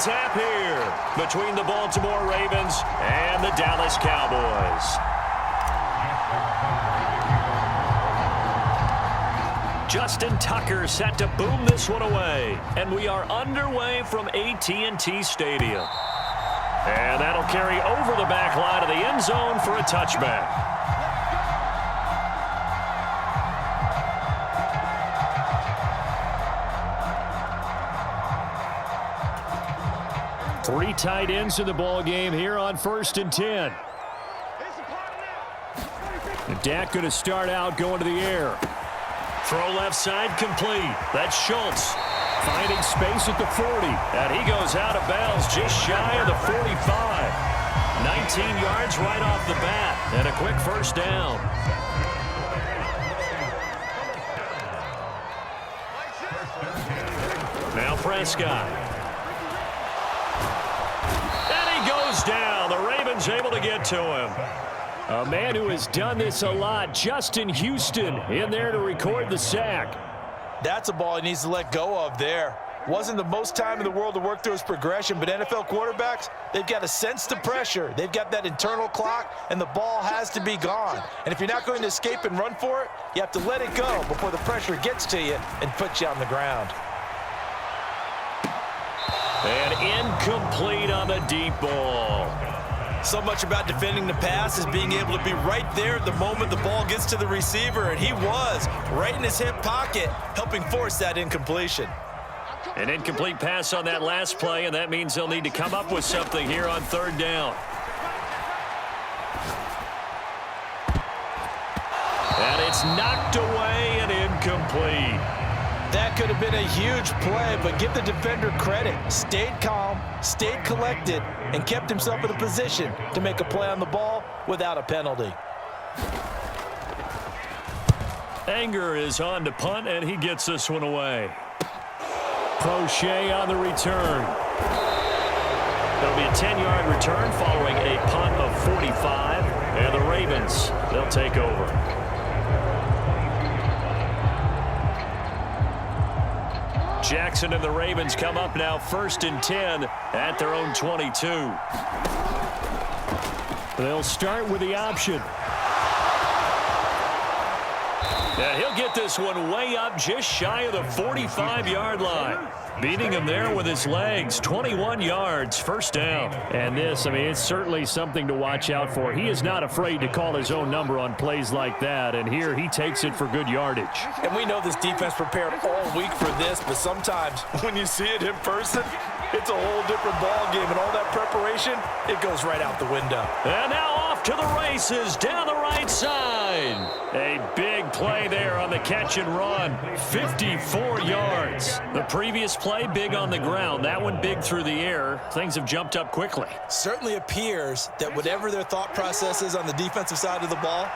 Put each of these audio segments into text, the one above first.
tap here between the Baltimore Ravens and the Dallas Cowboys. Justin Tucker set to boom this one away. And we are underway from AT&T Stadium. And that'll carry over the back line of the end zone for a touchback. Three tight ends in the ball game here on 1st and 10. And Dak going to start out going to the air. Throw left side complete. That's Schultz finding space at the 40. And he goes out of bounds just shy of the 45. 19 yards right off the bat. And a quick first down. Now Prescott. And he goes down. The Ravens able to get to him. A man who has done this a lot, Justin Houston, in there to record the sack. That's a ball he needs to let go of there. Wasn't the most time in the world to work through his progression, but NFL quarterbacks, they've got to sense the pressure. They've got that internal clock, and the ball has to be gone. And if you're not going to escape and run for it, you have to let it go before the pressure gets to you and puts you on the ground. And incomplete on the deep ball. So much about defending the pass is being able to be right there at the moment the ball gets to the receiver, and he was right in his hip pocket, helping force that incompletion. An incomplete pass on that last play, and that means they'll need to come up with something here on 3rd down. And it's knocked away and incomplete. That could have been a huge play, but give the defender credit. Stayed calm, stayed collected, and kept himself in a position to make a play on the ball without a penalty. Anger is on to punt, and he gets this one away. Crochet on the return. That'll be a 10-yard return following a punt of 45, and the Ravens, they'll take over. Jackson and the Ravens come up now 1st and 10 at their own 22. They'll start with the option. Yeah, he'll get this one way up just shy of the 45-yard line. Beating him there with his legs. 21 yards, first down. And this, I mean, it's certainly something to watch out for. He is not afraid to call his own number on plays like that. And here he takes it for good yardage. And we know this defense prepared all week for this, but sometimes when you see it in person, it's a whole different ball game. And all that preparation, it goes right out the window. And now off to the races down the right side. A big play there on the catch and run. 54 yards. The previous play big on the ground. That one big through the air. Things have jumped up quickly. Certainly appears that whatever their thought process is on the defensive side of the ball,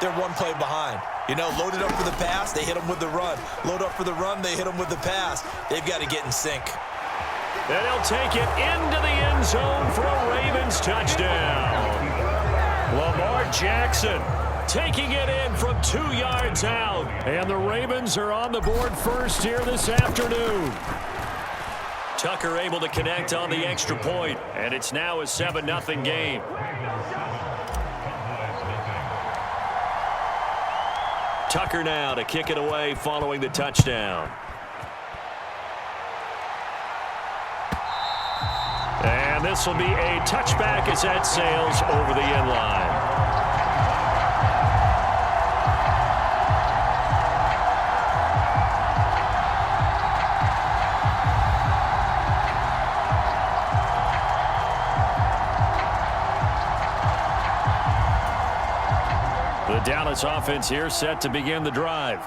they're one play behind. You know, loaded up for the pass, they hit them with the run. Load up for the run, they hit them with the pass. They've got to get in sync. And he'll take it into the end zone for a Ravens touchdown. Lamar Jackson taking it in from 2 yards out. And the Ravens are on the board first here this afternoon. Tucker able to connect on the extra point, and it's now a 7-0 game. Tucker now to kick it away following the touchdown. And this will be a touchback as that sails over the end line. The Dallas offense here set to begin the drive.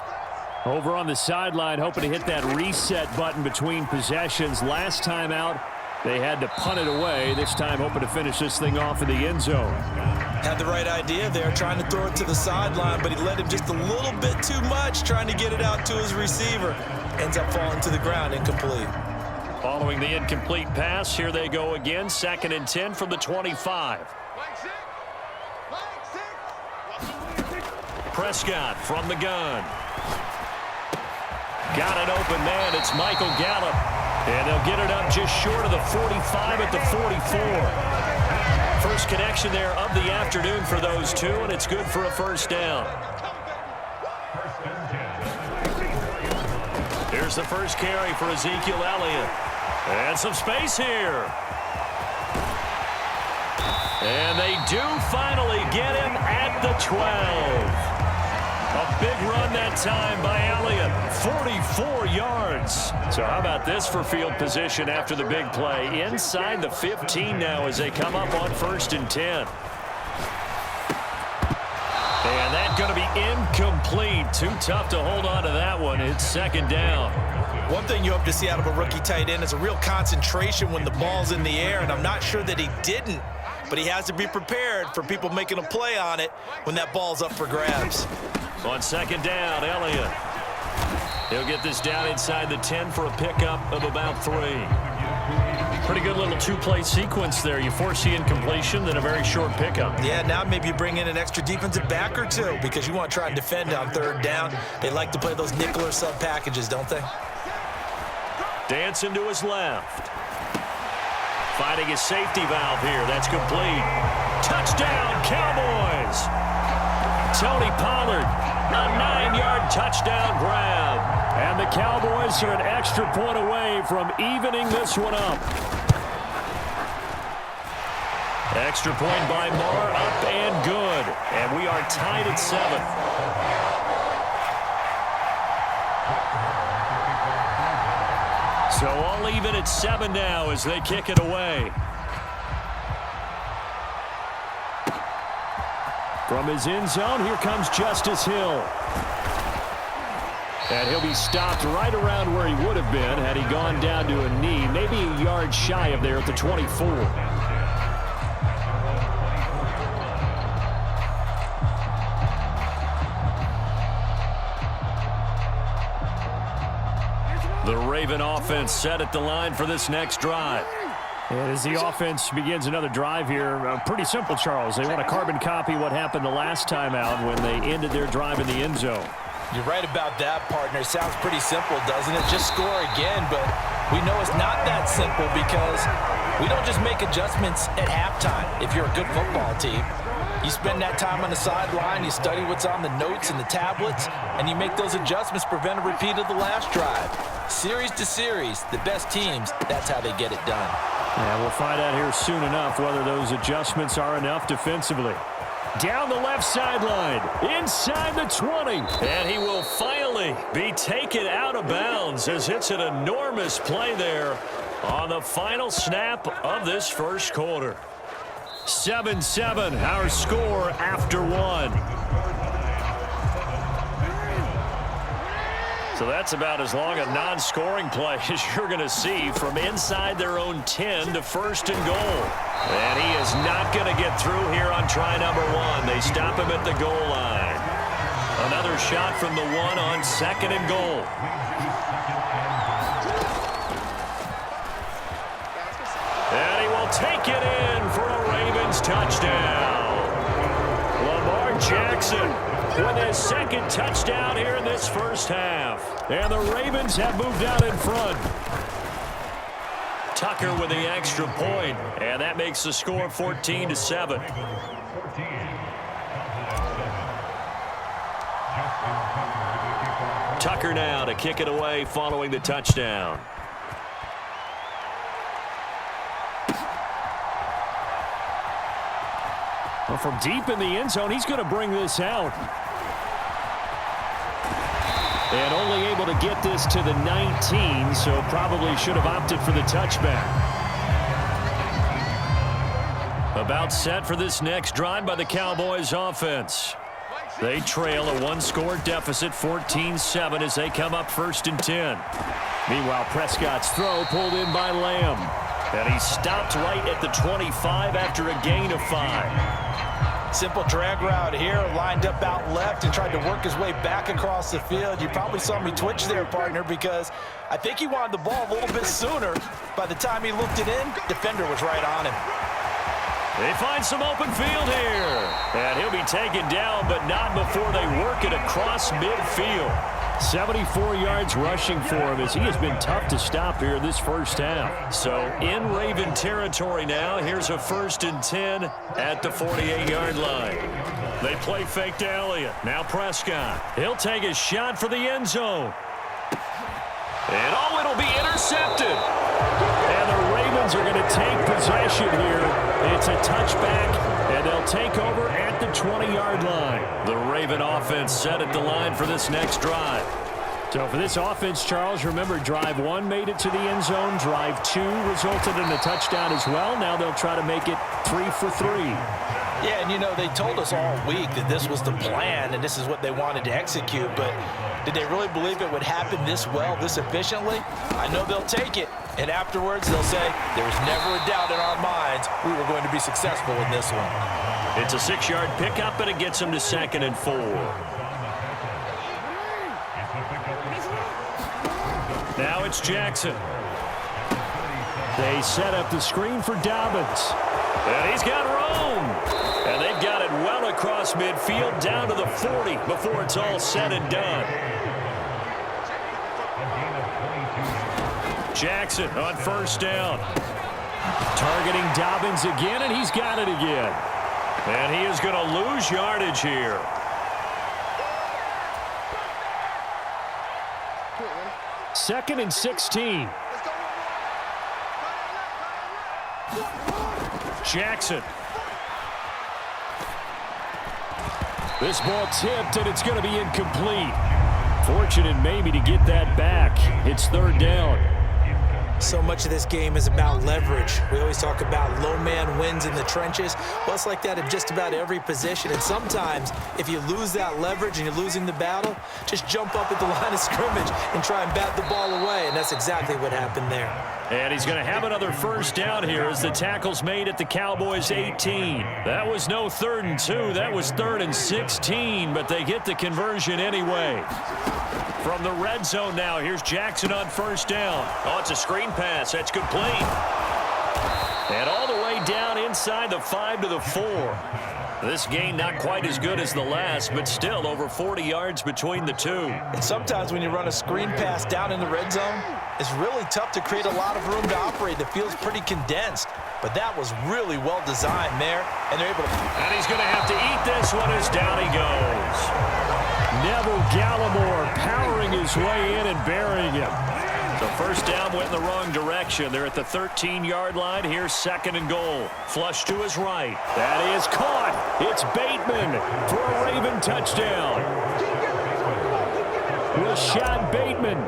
Over on the sideline, hoping to hit that reset button between possessions. Last time out, they had to punt it away. This time hoping to finish this thing off in the end zone. Had the right idea there, trying to throw it to the sideline, but he let him just a little bit too much, trying to get it out to his receiver. Ends up falling to the ground, incomplete. Following the incomplete pass, here they go again. 2nd and 10 from the 25. Prescott from the gun. Got an open man. It's Michael Gallup. And they'll get it up just short of the 45 at the 44. First connection there of the afternoon for those two, and it's good for a first down. Here's the first carry for Ezekiel Elliott. And some space here. And they do finally get him at the 12. A big run that time by Elliott, 44 yards. So how about this for field position after the big play? Inside the 15 now as they come up on 1st and 10. And that's going to be incomplete. Too tough to hold on to that one. It's 2nd down. One thing you hope to see out of a rookie tight end is a real concentration when the ball's in the air, and I'm not sure that he didn't, but he has to be prepared for people making a play on it when that ball's up for grabs. On 2nd down, Elliott. He'll get this down inside the 10 for a pickup of about 3. Pretty good little two-play sequence there. You force the incompletion, then a very short pickup. Yeah, now maybe you bring in an extra defensive back or two because you want to try and defend on 3rd down. They like to play those nickel or sub packages, don't they? Dancing to his left. Finding his safety valve here. That's complete. Touchdown, Cowboys! Tony Pollard, a 9-yard touchdown grab. And the Cowboys are an extra point away from evening this one up. Extra point by Marr, up and good. And we are tied at 7. So all even at 7 now as they kick it away. From his end zone, here comes Justice Hill. And he'll be stopped right around where he would have been had he gone down to a knee, maybe a yard shy of there at the 24. The Raven offense set at the line for this next drive. And as the offense begins another drive here, pretty simple, Charles. They want to carbon copy what happened the last time out when they ended their drive in the end zone. You're right about that, partner. It sounds pretty simple, doesn't it? Just score again, but we know it's not that simple because we don't just make adjustments at halftime if you're a good football team. You spend that time on the sideline, you study what's on the notes and the tablets, and you make those adjustments, prevent a repeat of the last drive. Series to series, the best teams, that's how they get it done. And we'll find out here soon enough whether those adjustments are enough defensively. Down the left sideline, inside the 20. And he will finally be taken out of bounds as it's an enormous play there on the final snap of this first quarter. 7-7, our score after 1. So that's about as long a non-scoring play as you're going to see from inside their own 10 to 1st and goal. And he is not going to get through here on try number 1. They stop him at the goal line. Another shot from the 1 on 2nd and goal. And he will take it in for a Ravens touchdown. Lamar Jackson with his 2nd touchdown here in this first half. And the Ravens have moved out in front. Tucker with the extra point, and that makes the score 14-7. Tucker now to kick it away following the touchdown. Well, from deep in the end zone, he's going to bring this out. And only able to get this to the 19, so probably should have opted for the touchback. About set for this next drive by the Cowboys offense. They trail a 1-score deficit, 14-7, as they come up 1st and 10. Meanwhile, Prescott's throw pulled in by Lamb. And he stopped right at the 25 after a gain of 5. Simple drag route here, lined up out left and tried to work his way back across the field. You probably saw me twitch there, partner, because I think he wanted the ball a little bit sooner. By the time he looked it in, defender was right on him. They find some open field here. And he'll be taken down, but not before they work it across midfield. 74 yards rushing for him as he has been tough to stop here in this first half. So in Raven territory now. Here's a 1st and 10 at the 48-yard line. They play fake to Elliott. Now Prescott. He'll take a shot for the end zone. And oh, it'll be intercepted. And the Ravens are going to take possession here. It's a touchback, and they'll take over at the 20-yard line. The Raven offense set at the line for this next drive. So for this offense, Charles, remember, drive 1 made it to the end zone. Drive 2 resulted in a touchdown as well. Now they'll try to make it 3 for 3. Yeah, and you know, they told us all week that this was the plan and this is what they wanted to execute, but did they really believe it would happen this well, this efficiently? I know they'll take it, and afterwards they'll say, there was never a doubt in our minds we were going to be successful in this one. It's a 6-yard pickup, and it gets them to 2nd and 4. Now it's Jackson. They set up the screen for Dobbins. And he's got room. And they've got it well across midfield down to the 40 before it's all said and done. Jackson on 1st down. Targeting Dobbins again, and he's got it again. And he is going to lose yardage here. Second and 16. Jackson. This ball tipped, and it's going to be incomplete. Fortunate maybe to get that back. It's 3rd down. So much of this game is about leverage. We always talk about low man wins in the trenches. Well, it's like that in just about every position. And sometimes, if you lose that leverage and you're losing the battle, just jump up at the line of scrimmage and try and bat the ball away. And that's exactly what happened there. And he's going to have another 1st down here as the tackle's made at the Cowboys' 18. That was no 3rd and 2. That was 3rd and 16, but they get the conversion anyway. From the red zone now, here's Jackson on 1st down. Oh, it's a screen pass. That's complete. And all the way down inside the 5 to the 4. This game not quite as good as the last, but still over 40 yards between the two. And sometimes when you run a screen pass down in the red zone, it's really tough to create a lot of room to operate. It feels pretty condensed. But that was really well designed there, and they're able to... And he's going to have to eat this one as down he goes. Neville Gallimore powering his way in and burying him. The 1st down went in the wrong direction. They're at the 13-yard line. Here's 2nd and goal. Flush to his right. That is caught. It's Bateman for a Raven touchdown. Rashad Bateman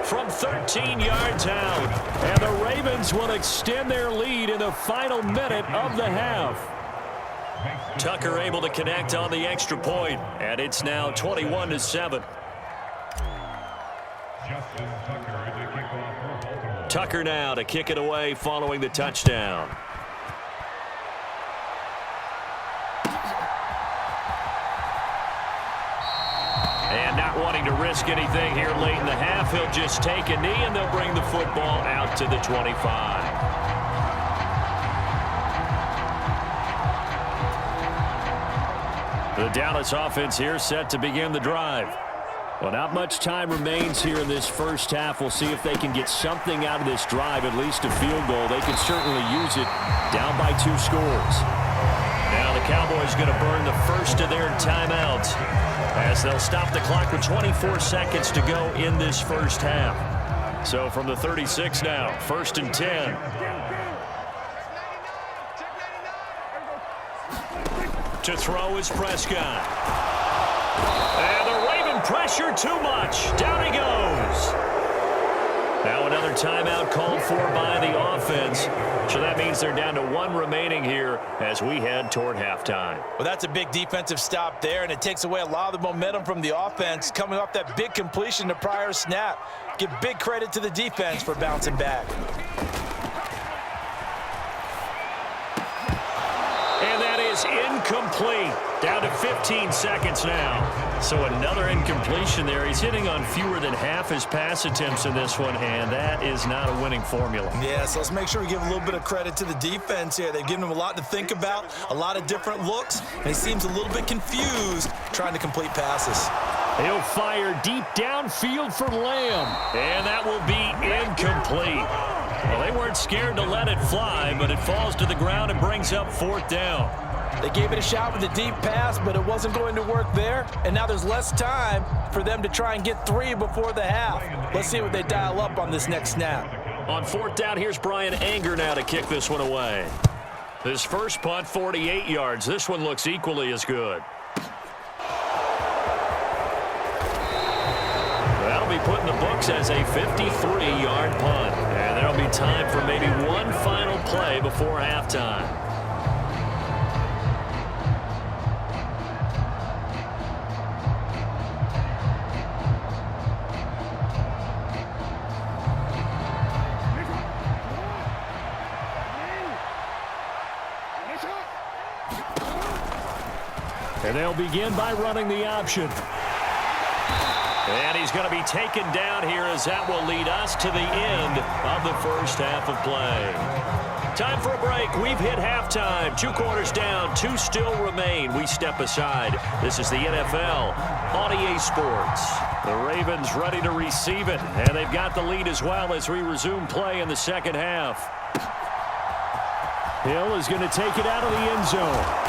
from 13 yards out. And the Ravens will extend their lead in the final minute of the half. Tucker able to connect on the extra point, and it's now 21-7. Tucker now to kick it away following the touchdown. And not wanting to risk anything here late in the half, he'll just take a knee, and they'll bring the football out to the 25. The Dallas offense here set to begin the drive. Well, not much time remains here in this first half. We'll see if they can get something out of this drive, at least a field goal. They can certainly use it down by 2 scores. Now the Cowboys going to burn the first of their timeouts as they'll stop the clock with 24 seconds to go in this first half. So from the 36 now, 1st and 10. To throw is Prescott. And the Raven pressure too much. Down he goes. Now another timeout called for by the offense. So that means they're down to 1 remaining here as we head toward halftime. Well, that's a big defensive stop there, and it takes away a lot of the momentum from the offense coming off that big completion to prior snap. Give big credit to the defense for bouncing back. And that is incomplete. Down to 15 seconds now. So another incompletion there. He's hitting on fewer than half his pass attempts in this one, and that is not a winning formula. Yeah, so let's make sure we give a little bit of credit to the defense here. They've given him a lot to think about, a lot of different looks, and he seems a little bit confused trying to complete passes. He'll fire deep downfield for Lamb. And that will be incomplete. Well, they weren't scared to let it fly, but it falls to the ground and brings up 4th down. They gave it a shot with a deep pass, but it wasn't going to work there. And now there's less time for them to try and get 3 before the half. Let's see what they dial up on this next snap. On 4th down, here's Brian Anger now to kick this one away. His first punt, 48 yards. This one looks equally as good. That'll be put in the books as a 53-yard punt. And there'll be time for maybe one final play before halftime. And they'll begin by running the option. And he's going to be taken down here as that will lead us to the end of the first half of play. Time for a break. We've hit halftime. 2 quarters down, 2 still remain. We step aside. This is the NFL on EA Sports. The Ravens ready to receive it, and they've got the lead as well as we resume play in the second half. Hill is going to take it out of the end zone.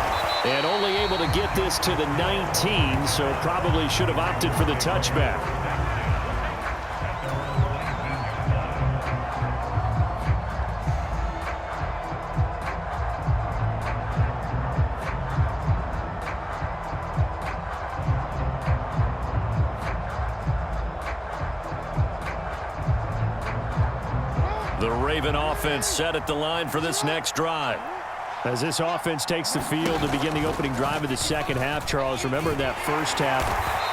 And only able to get this to the 19, so probably should have opted for the touchback. The Raven offense set at the line for this next drive. As this offense takes the field to begin the opening drive of the second half, Charles, remember that first half,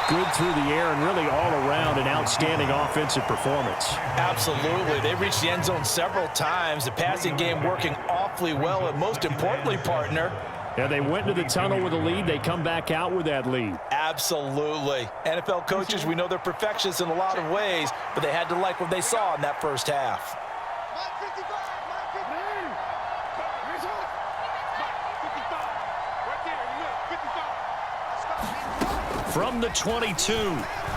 good through the air and really all around an outstanding offensive performance. Absolutely. They reached the end zone several times. The passing game working awfully well, and most importantly, partner, yeah, they went to the tunnel with a lead. They come back out with that lead. Absolutely. NFL coaches, we know they're perfectionists in a lot of ways, but they had to like what they saw in that first half. From the 22,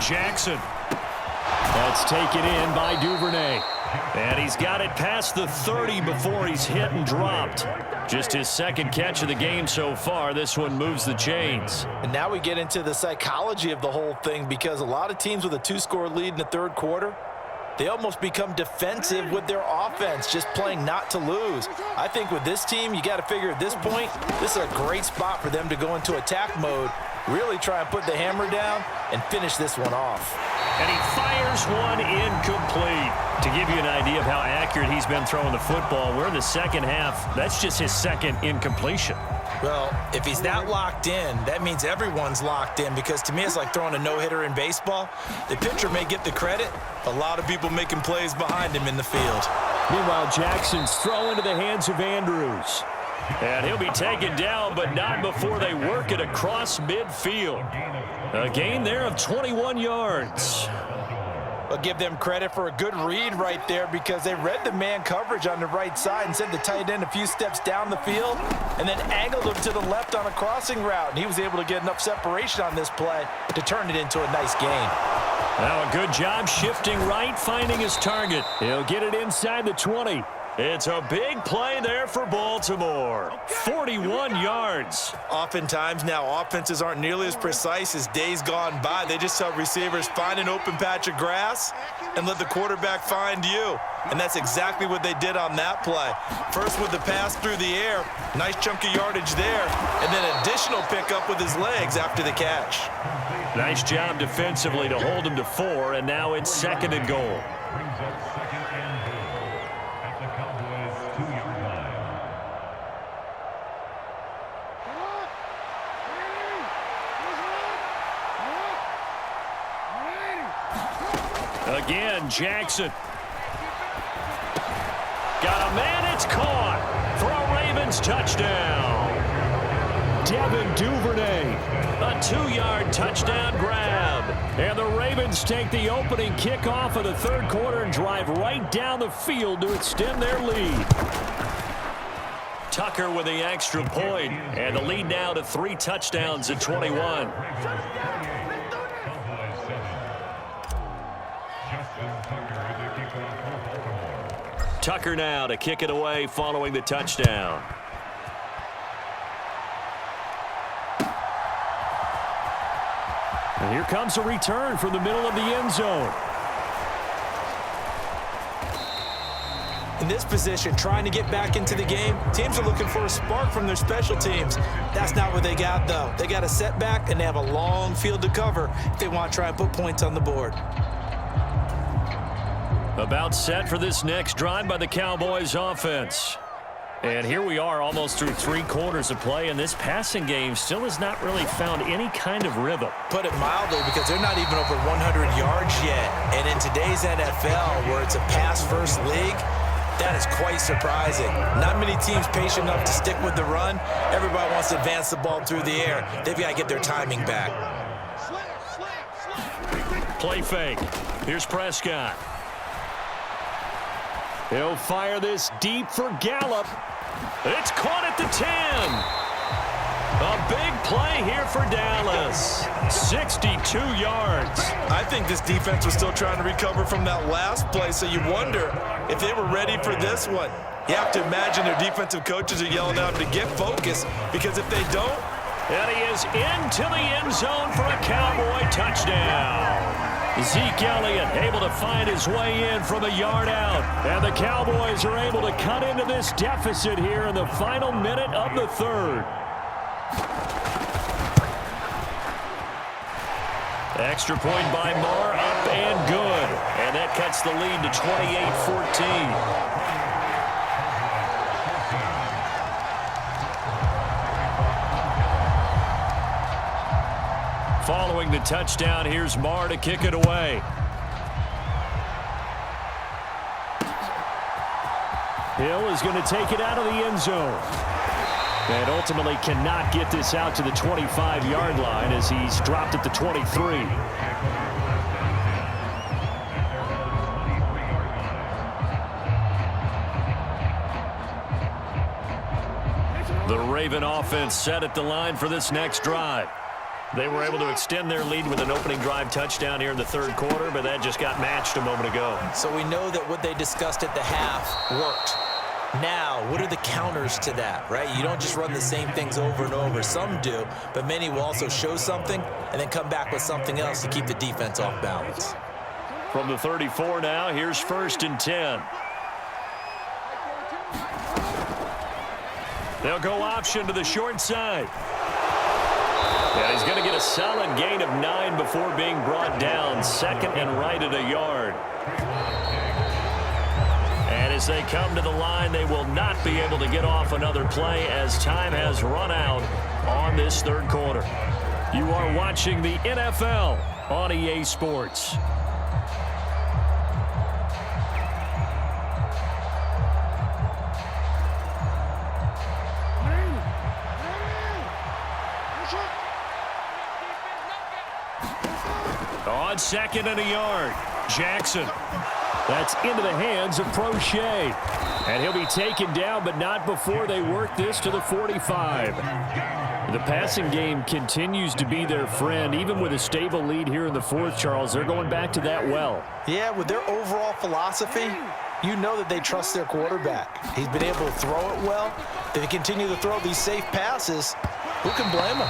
Jackson. That's taken in by Duvernay. And he's got it past the 30 before he's hit and dropped. Just his second catch of the game so far. This one moves the chains. And now we get into the psychology of the whole thing, because a lot of teams with a 2-score lead in the third quarter, they almost become defensive with their offense, just playing not to lose. I think with this team, you got to figure at this point, this is a great spot for them to go into attack mode, really try and put the hammer down and finish this one off. And he fires one incomplete. To give you an idea of how accurate he's been throwing the football, we're in the second half. That's just his second incompletion. Well, if he's that locked in, that means everyone's locked in, because to me it's like throwing a no-hitter in baseball. The pitcher may get the credit. A lot of people making plays behind him in the field. Meanwhile, Jackson's throw into the hands of Andrews. And he'll be taken down, but not before they work it across midfield. A gain there of 21 yards. I'll give them credit for a good read right there, because they read the man coverage on the right side and sent the tight end a few steps down the field and then angled him to the left on a crossing route. And he was able to get enough separation on this play to turn it into a nice gain. Now a good job shifting right, finding his target. He'll get it inside the 20. It's a big play there for Baltimore. 41 yards. Oftentimes now offenses aren't nearly as precise as days gone by. They just tell receivers, find an open patch of grass and let the quarterback find you. And that's exactly what they did on that play. First with the pass through the air, nice chunk of yardage there, and then additional pickup with his legs after the catch. Nice job defensively to hold him to 4, and now it's 2nd and goal. Again, Jackson. Got a man, it's caught for a Ravens touchdown. Devin Duvernay, a 2-yard touchdown grab. And the Ravens take the opening kickoff of the third quarter and drive right down the field to extend their lead. Tucker with the extra point, and the lead now to 3 touchdowns at 21. Tucker now to kick it away following the touchdown. And here comes a return from the middle of the end zone. In this position, trying to get back into the game, teams are looking for a spark from their special teams. That's not what they got, though. They got a setback, and they have a long field to cover if they want to try and put points on the board. About set for this next drive by the Cowboys offense. And here we are almost through 3 quarters of play, and this passing game still has not really found any kind of rhythm. Put it mildly, because they're not even over 100 yards yet. And in today's NFL, where it's a pass-first league, that is quite surprising. Not many teams patient enough to stick with the run. Everybody wants to advance the ball through the air. They've got to get their timing back. Play fake. Here's Prescott. He'll fire this deep for Gallup. It's caught at the 10. A big play here for Dallas. 62 yards. I think this defense was still trying to recover from that last play, so you wonder if they were ready for this one. You have to imagine their defensive coaches are yelling at them to get focused, because if they don't... And he is into the end zone for a Cowboy touchdown. Zeke Elliott able to find his way in from a yard out. And the Cowboys are able to cut into this deficit here in the final minute of the third. Extra point by Moore, up and good. And that cuts the lead to 28-14. Following the touchdown, here's Moore to kick it away. Hill is going to take it out of the end zone. And ultimately cannot get this out to the 25-yard line as he's dropped at the 23. The Raven offense set at the line for this next drive. They were able to extend their lead with an opening drive touchdown here in the third quarter, but that just got matched a moment ago. So we know that what they discussed at the half worked. Now, what are the counters to that, right? You don't just run the same things over and over. Some do, but many will also show something and then come back with something else to keep the defense off balance. From the 34 now, here's 1st and 10. They'll go option to the short side. And he's going to get a solid gain of 9 before being brought down. 2nd and right at a yard. And as they come to the line, they will not be able to get off another play as time has run out on this third quarter. You are watching the NFL on EA Sports. On 2nd and a yard, Jackson. That's into the hands of Prochet. And he'll be taken down, but not before they work this to the 45. The passing game continues to be their friend. Even with a stable lead here in the fourth, Charles, they're going back to that well. Yeah, with their overall philosophy, you know that they trust their quarterback. He's been able to throw it well. They continue to throw these safe passes. Who can blame them?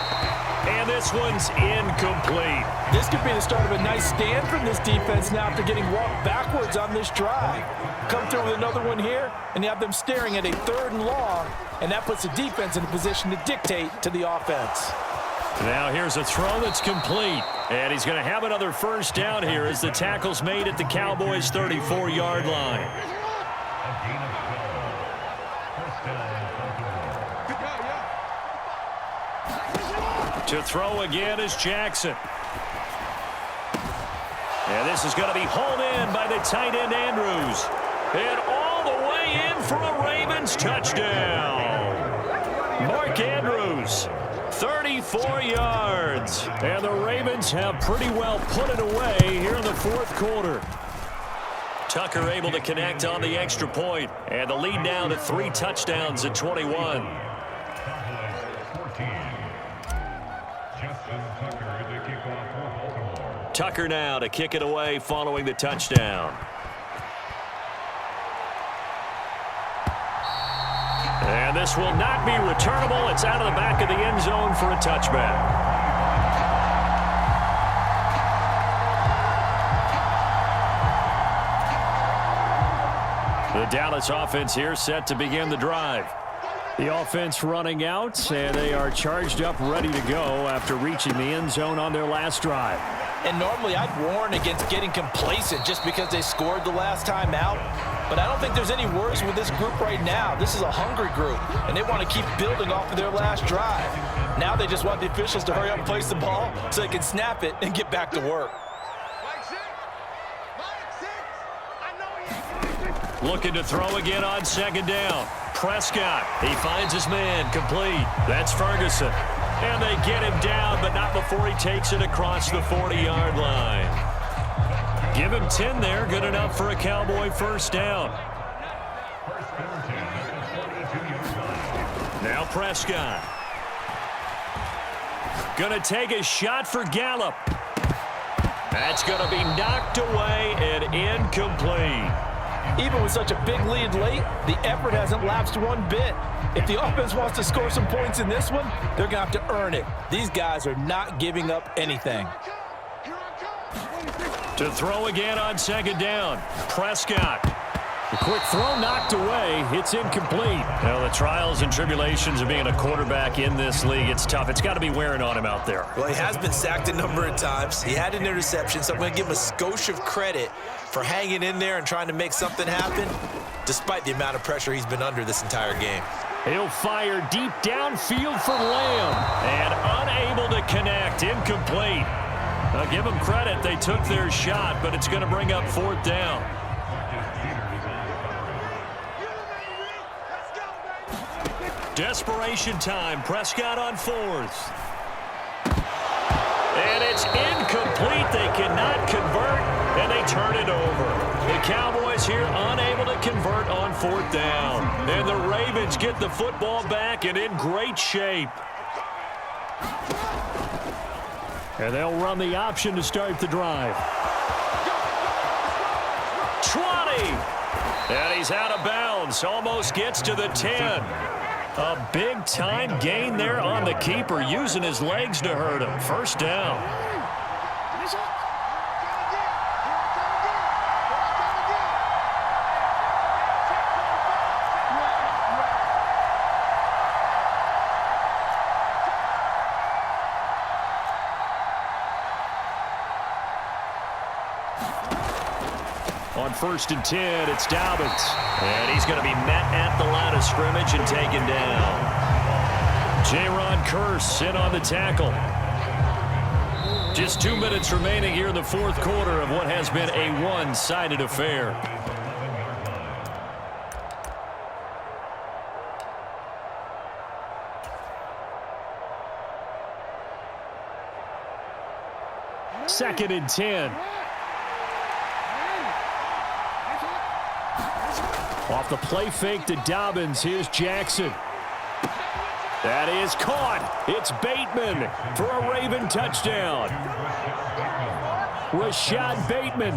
And this one's incomplete. This could be the start of a nice stand from this defense now after getting walked backwards on this drive. Come through with another one here, and you have them staring at a 3rd and long, and that puts the defense in a position to dictate to the offense. Now here's a throw that's complete. And he's going to have another first down here as the tackle's made at the Cowboys' 34-yard line. To throw again is Jackson. And this is going to be hauled in by the tight end Andrews. And all the way in for a Ravens touchdown. Mark Andrews, 34 yards. And the Ravens have pretty well put it away here in the fourth quarter. Tucker able to connect on the extra point. And the lead now to 3 touchdowns at 21. Tucker now to kick it away following the touchdown. And this will not be returnable. It's out of the back of the end zone for a touchback. The Dallas offense here set to begin the drive. The offense running out, and they are charged up, ready to go after reaching the end zone on their last drive. And normally I'd warn against getting complacent just because they scored the last time out. But I don't think there's any worries with this group right now. This is a hungry group, and they want to keep building off of their last drive. Now they just want the officials to hurry up and place the ball so they can snap it and get back to work. Looking to throw again on second down. Prescott, he finds his man, complete. That's Ferguson. And they get him down, but not before he takes it across the 40-yard line. Give him 10 there, good enough for a Cowboy first down. Now Prescott. Gonna take a shot for Gallup. That's gonna be knocked away and incomplete. Even with such a big lead late, the effort hasn't lapsed one bit. If the offense wants to score some points in this one, they're going to have to earn it. These guys are not giving up anything. To throw again on second down. Prescott. The quick throw knocked away. It's incomplete. Now, the trials and tribulations of being a quarterback in this league, it's tough. It's got to be wearing on him out there. Well, he has been sacked a number of times. He had an interception, so I'm going to give him a skosh of credit for hanging in there and trying to make something happen, despite the amount of pressure he's been under this entire game. He'll fire deep downfield for Lamb, and unable to connect. Incomplete. I'll give them credit. They took their shot, but it's going to bring up fourth down. Desperation time. Prescott on fourth. And it's incomplete. They cannot convert, and they turn it over. The Cowboys here unable to convert on fourth down. And the Ravens get the football back and in great shape. And they'll run the option to start the drive. 20. And he's out of bounds. Almost gets to the 10. A big-time gain there on the keeper, using his legs to hurt him. First down. On 1st and 10, it's Dobbins. And he's going to be met at the line of scrimmage and taken down. Jaron Kearse in on the tackle. Just 2 minutes remaining here in the fourth quarter of what has been a one-sided affair. Second and 10. Off the play fake to Dobbins. Here's Jackson. That is caught. It's Bateman for a Raven touchdown. Rashad Bateman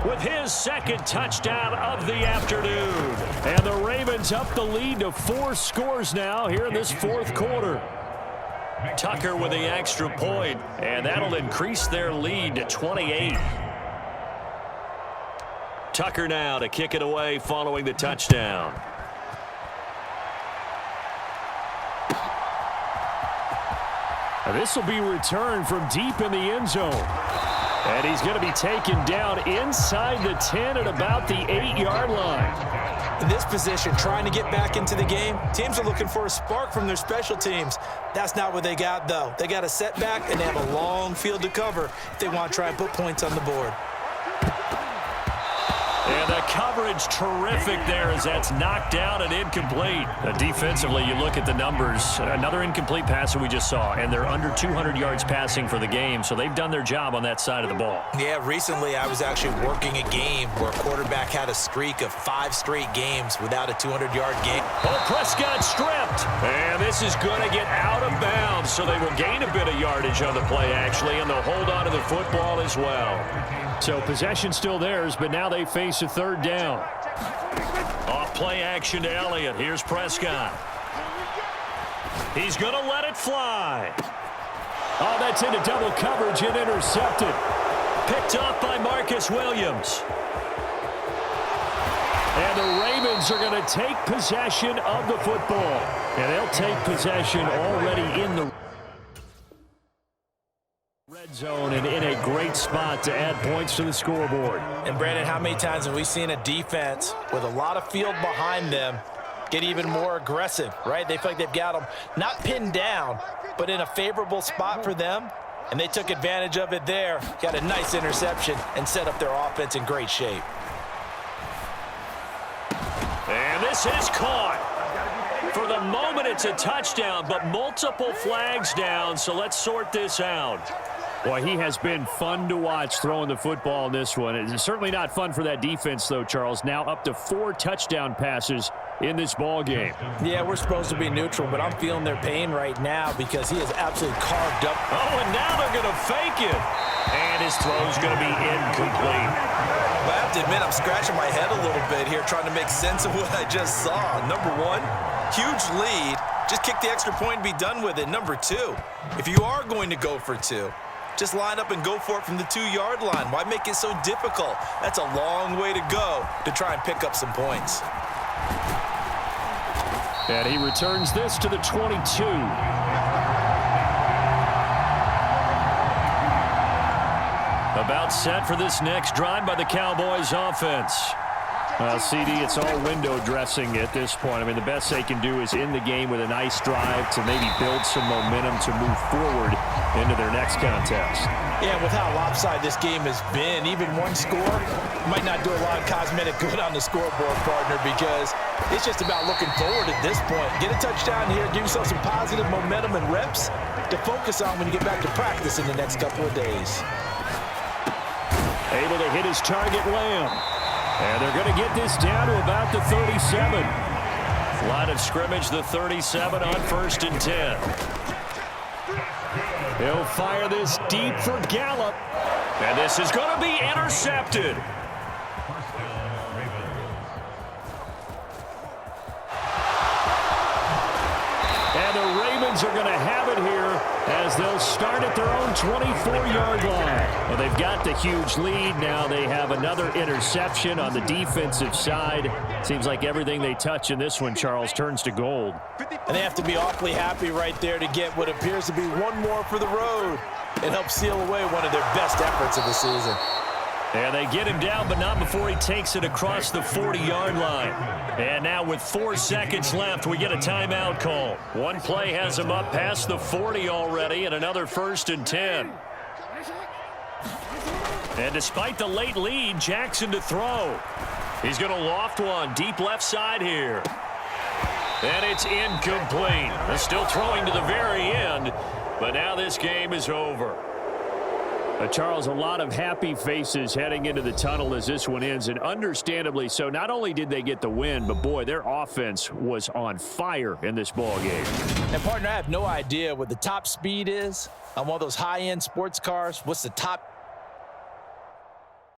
with his second touchdown of the afternoon. And the Ravens up the lead to 4 scores now here in this fourth quarter. Tucker with the extra point, and that'll increase their lead to 28. Tucker now to kick it away following the touchdown. This will be returned from deep in the end zone. And he's going to be taken down inside the 10 at about the 8-yard line. In this position, trying to get back into the game, teams are looking for a spark from their special teams. That's not what they got, though. They got a setback, and they have a long field to cover if they want to try and put points on the board. And the coverage terrific there as that's knocked down and incomplete. Defensively, you look at the numbers. Another incomplete pass that we just saw, and they're under 200 yards passing for the game, so they've done their job on that side of the ball. Yeah, recently I was actually working a game where a quarterback had a streak of 5 straight games without a 200-yard game. Oh, Prescott stripped. And this is going to get out of bounds, so they will gain a bit of yardage on the play, actually, and they'll hold on to the football as well. So possession still theirs, but now they face a third down. Off play action to Elliott. Here's Prescott. He's going to let it fly. Oh, that's into double coverage and intercepted. Picked off by Marcus Williams. And the Ravens are going to take possession of the football. And they'll take possession already in the red zone and in a great spot to add points to the scoreboard. And Brandon, how many times have we seen a defense with a lot of field behind them get even more aggressive, right? They feel like they've got them not pinned down, but in a favorable spot for them. And they took advantage of it there. Got a nice interception and set up their offense in great shape. And this is caught. For the moment, it's a touchdown, but multiple flags down, so let's sort this out. Boy, he has been fun to watch throwing the football in this one. It's certainly not fun for that defense, though, Charles. Now up to 4 touchdown passes in this ball game. Yeah, we're supposed to be neutral, but I'm feeling their pain right now because he is absolutely carved up. Oh, and now they're going to fake it. And his throw's going to be incomplete. I have to admit, I'm scratching my head a little bit here trying to make sense of what I just saw. Number one, huge lead. Just kick the extra point and be done with it. Number two, if you are going to go for 2, just line up and go for it from the 2-yard line. Why make it so difficult? That's a long way to go to try and pick up some points. And he returns this to the 22. About set for this next drive by the Cowboys offense. CD, it's all window dressing at this point. I mean, the best they can do is end the game with a nice drive to maybe build some momentum to move forward into their next contest. Yeah, with how lopsided this game has been, even one score might not do a lot of cosmetic good on the scoreboard, partner, because it's just about looking forward at this point. Get a touchdown here, give yourself some positive momentum and reps to focus on when you get back to practice in the next couple of days. Able to hit his target, Lamb. And they're going to get this down to about the 37. Line of scrimmage, the 37 on 1st and 10. He'll fire this deep for Gallup. And this is going to be intercepted. And the Ravens are going to have it here as they'll start at their own 24-yard line. Well, they've got the huge lead. Now they have another interception on the defensive side. Seems like everything they touch in this one, Charles, turns to gold. And they have to be awfully happy right there to get what appears to be one more for the road. It helps seal away one of their best efforts of the season. And they get him down, but not before he takes it across the 40-yard line. And now with 4 seconds left, we get a timeout call. One play has him up past the 40 already, and another 1st and 10. And despite the late lead, Jackson to throw. He's going to loft one deep left side here. And it's incomplete. They're still throwing to the very end, but now this game is over. Charles, a lot of happy faces heading into the tunnel as this one ends, and understandably so. Not only did they get the win, but boy, their offense was on fire in this ball game. And partner, I have no idea what the top speed is on one of those high-end sports cars. What's the top